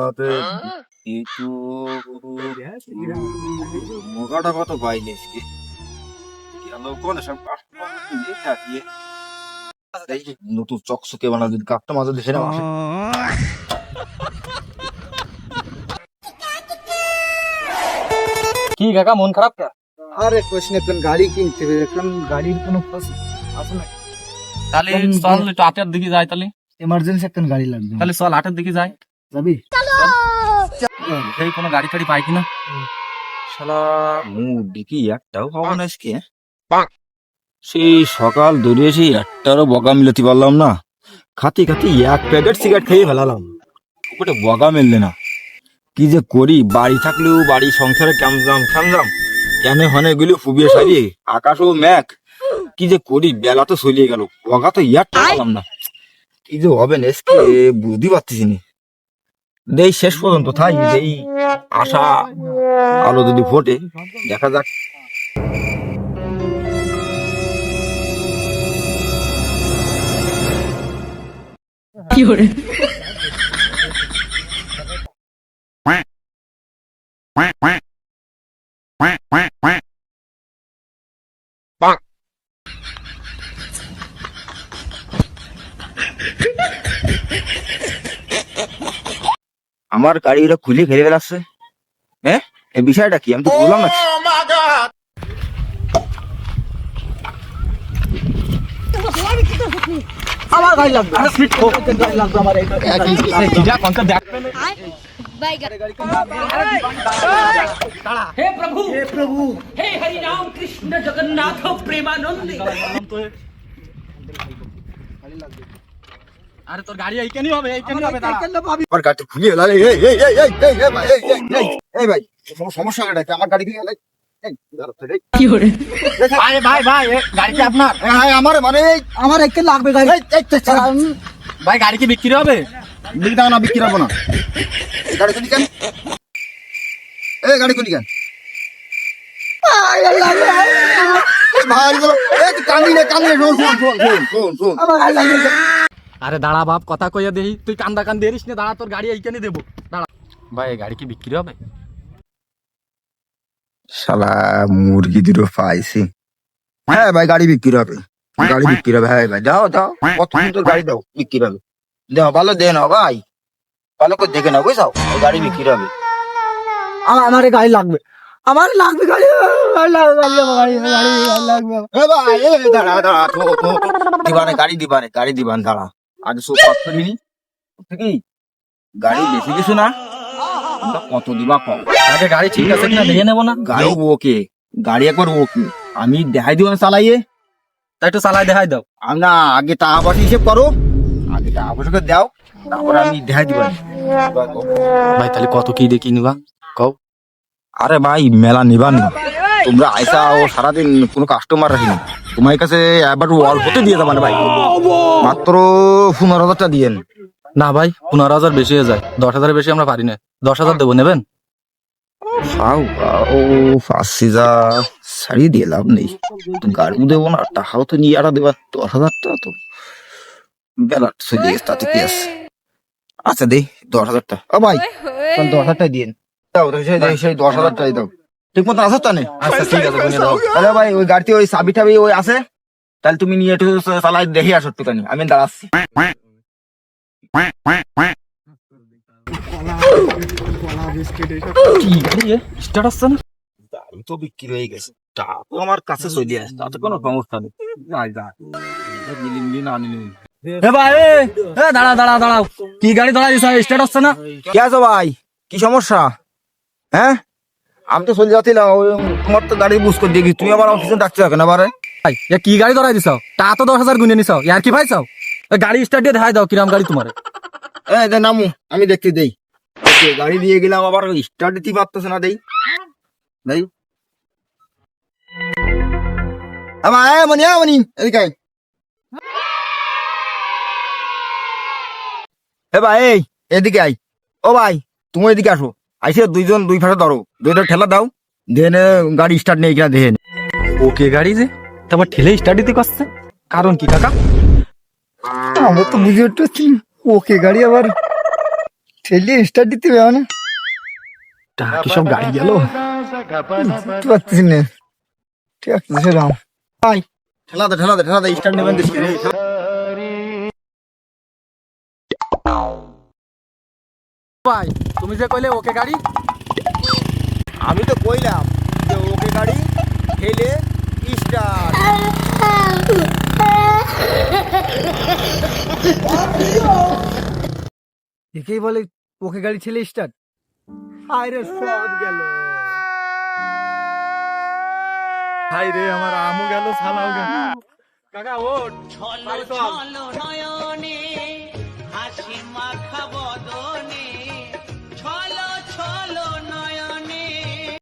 রাতে একটু মোকাটা কত পাইনি আজকে গেল কোন সব নতুন চকচকে বানা যদি কাপটা মাঝে দেখে না কি কাকা মন খারাপ কা? আরে কোশ্চেন এখন গাড়ি কিনতে হবে, এখন গাড়ির কোনো আছে না, তাহলে চল একটু 8টার দিকে যাই, তাহলে এমার্জেন্সি একটা গাড়ি লাগবে। তাহলে চল 8টার দিকে যাই। যাবি? সেই কোনো গাড়ি টাড়ি পাই কিনা। শালা মুড দেখি একটাও পাবো না আজকে সেই সকাল দৌড়িয়েছি একটারও বগা মিলাতে পারলাম না। খাতে খাতে এক প্যাকেট সিগারেট খেয়ে ফেলালাম, ওটা বগা মিললে না। কি যে করি, বাড়ি থাকলেও বাড়ি সংসারে ক্যামজাম এনে হনে গুলি ফুবিয়ে সারিয়ে আকাশ ও ম্যাক। কি যে করি, বেলা তো চলিয়ে গেল, বগা তো একটা পেলাম না। কি যে হবে আজকে বুঝতে পারতেছি না। দেই শেষ পর্যন্ত থাই, এই আশা আলো যদি ফোটে দেখা যাক। আমার গাড়ি ওটা খুলে ফেলে ফেলাচ্ছে। হ্যাঁ, এই বিষয়টা কি আমি তো বললাম না। আমার গাড়ি লাগবে, আরে সিট খো, গাড়ি লাগবে আমার এই যা কোনটা দেখ। हे प्रभु हे हरि राम कृष्ण जगन्नाथ प्रेमानंद। আরে তোর গাড়ি এইখানেই হবে, এইখানেই হবে। দাঁড়া, আমার গাড়ি খুলে ফেলা। এই এই এই এই এই এই ভাই, এই ভাই সমস্যা কি? আমার গাড়ি খুলে ফেলে। কি হরে ভাই ভাই ভাই, গাড়ি কি আপনার? আমার মানে আমার একটা লাগবে গাড়ি। ভাই গাড়ি কি বিক্রি হবে? বিক্রি দাও না, বিক্রি হবো না। এই গাড়ি খুলি কেন? এই গাড়ি খুলি কেন? ভাই বলো, কান্দিনে শোন। আমার গাড়ি লাগবে। আরে দাঁড়া বাপ, কথা কইয়া দেই, তুই কান্দা কান্দি এরিস না। দাঁড়া, তোর গাড়ি এইখানে দেবো। দাঁড়া ভাই, গাড়ি কি বিক্রি হবে? শালা মুরগি দুটো পাইছি। হ্যাঁ ভাই, গাড়ি বিক্রি হবে, গাড়ি বিক্রি হবে। হ্যাঁ ভাই, দাও দাও, কত সুন্দর গাড়ি দাও, বিক্রি হবে। দাও, ভালো দে না ভাই, ভালো করে দেখে না, বুঝাও, গাড়ি বিক্রি হবে। আমার গাড়ি লাগবে, আমার লাগবে গাড়ি, লাগবে। এ ভাই, দাঁড়া দাঁড়া, দিবানে গাড়ি দিবান, দাঁড়া। আগে সব কত নিনি কি গাড়ি বেশি কিছু না, কত দিবা কম। আগে গাড়ি ঠিক আছে কিনা দেখে নেবো না? গাড়ি ওকে, গাড়ি একবার ওকে, আমি দেখাই দিব চালাইয়ে। তাই একটু চালাই দেখাই দাও। আমি না, আগে টাকা পয়সা হিসেব করো, আগে টাকা পয়সা দাও, তারপরে আমি দেখাই দিব। ভাই তাহলে কত কি দেখি নিবা কও? আরে ভাই, মেলা নিবা না, তোমরা আইসা ও সারাদিন কোনো কাস্টমার রাখিনি, তোমার কাছে এবার অল্পতে দিয়ে যাবা না ভাই, মাত্র 15,000 দিয়েন। না ভাই, 15,000 বেশি হয়ে যায়, 10,000 বেশি আমরা পারি না। 10,000 দেবো, নেবেন? ও 5,000 ছাড়িয়ে দিয়ে লাভ নেই, গাড়িও দেবো না, টাকাও তো নিয়ে আরা দেবা। 10,000 টাকা তো বেলা চলে গেছে, তাতে কি আছে। আচ্ছা দেই 10,000 টাকা। ও ভাই, 10,000 টাকা দিয়েন, দাও সেই 10,000 টাকাই দাও। ঠিক মতো আসো তানে? আচ্ছা ঠিক আছে, তুমি দাও। তাহলে ভাই, ওই গাড়িতে ওই চাবি টাবি ওই আছে, তাহলে তুমি নিয়ে একটু চালাই দেখে আসো একটুখানি, আমি দাঁড়াচ্ছি। স্টার্ট আসছে না? গাড়ি তো বিক্রি হয়ে গেছে, টাকা তো আমার কাছে চলে আসছে, তাতে কোনো সমস্যা নেই। এ ভাই, দাঁড়া দাঁড়া দাঁড়াও, কি গাড়ি দাঁড়া দিছ? স্টার্ট আসছে না? কি আছো ভাই, কি সমস্যা? হ্যাঁ, আমি তো চলে যাচ্ছিলাম, তোমার তো গাড়ি বুঝ করে দেখি, তুমি আবার অফিসে ডাকছো কেন আবার? ভাই কি গাড়ি ধরাই দিছ? তা তো 10,000 গুনে নিছ, ইয়ার কি ভাই চাও? গাড়ি স্টার্ট দিয়ে দেখাই দাও কিরাম গাড়ি তোমার। নামু, আমি দেখতে দেই। গাড়ি দিয়ে গেলাম, আবার স্টার্ট দিতে পারতেছে না। দেই দেই মনি এদিকে আয়। এ ভাই, এদিকে আই। ও ভাই, তুমি এদিকে আসো, আইসে দুইজন দুই ফাঁসে ধরো, দুইটা ঠেলা দাও, দেন গাড়ি স্টার্ট নেই কিনা দেখেন। ওকে গাড়ি যে তারপর ঠেলে স্টার্ট দিতে করছে, কারণ কি কাকা? আমার তো বুঝে উঠছি, ওকে গাড়ি আবার ঠেলিয়ে স্টার্ট দিতে হবে না, কি সব গাড়ি গেল? বুঝতে পারতেছি না। ঠিক আছে সেরাম ভাই ঠেলা দে স্টার্ট নেবেন দিস রে। ভাই তুমি যে কইলে ওকে গাড়ি, আমি তো কইলাম যে ওকে গাড়ি ঠেলে স্টার্ট। একেই বলে ওকে গাড়ি ছেলে স্টার্ট। হায় রে সব গেল, হাই রে আমার আমও গেল ছালাও গেল। কাকা ওঠ, ছলো ছলো নয়নে